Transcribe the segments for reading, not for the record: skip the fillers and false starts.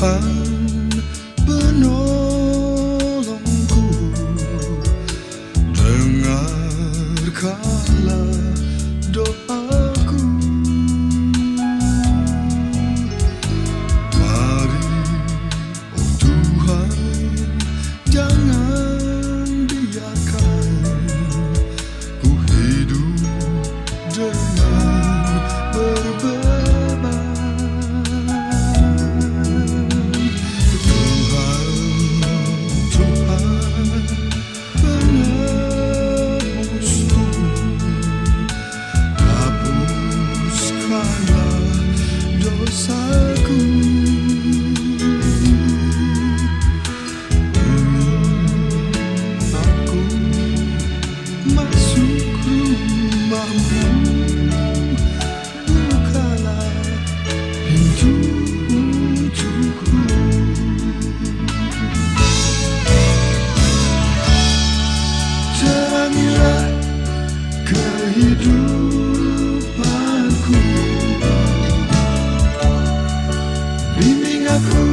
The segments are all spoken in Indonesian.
Tuhan penolongku, dengarkanlah doaku. Mari, oh Tuhan, jangan biarkan ku hidup dengan berbeban. Kehidupanku, bimbing aku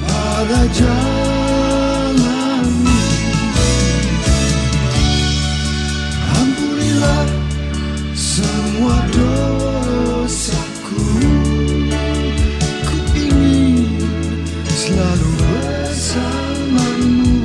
pada jalan-Mu. Ampunilah semua dosaku, ku ingin selalu bersama-Mu.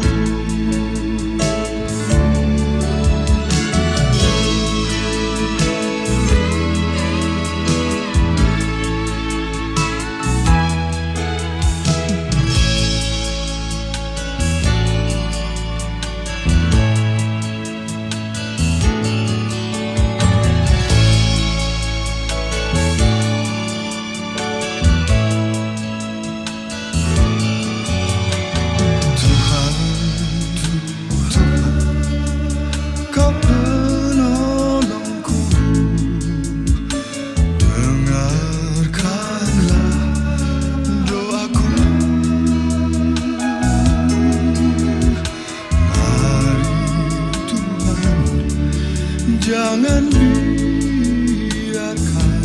Jangan biarkan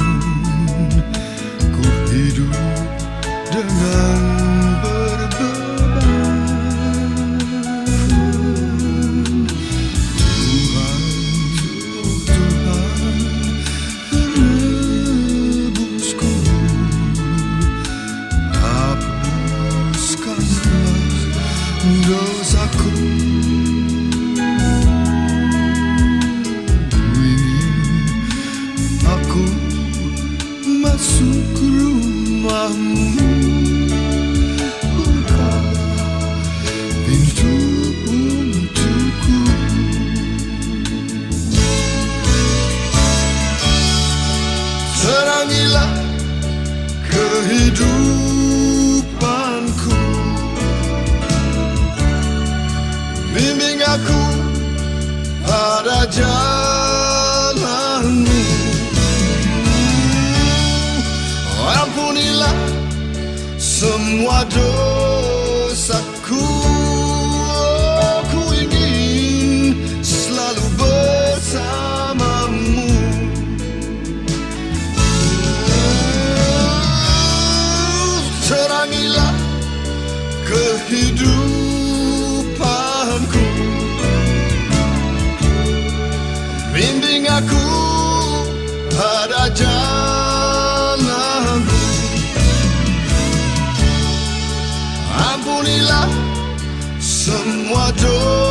ku hidup dengan berbeban. Tuhan, Tuhan, penebusku, hapuskanlah dosaku. Masuk rumah-Mu, bukalah pintu untukku. Terangilah kehidupanku, bimbing aku pada jalan-Mu. Ampunilah semua dosaku, ku ingin selalu bersama-Mu. Terangilah kehidupanku, bimbing aku pada jalan-Mu. Ampunilah semua dosa.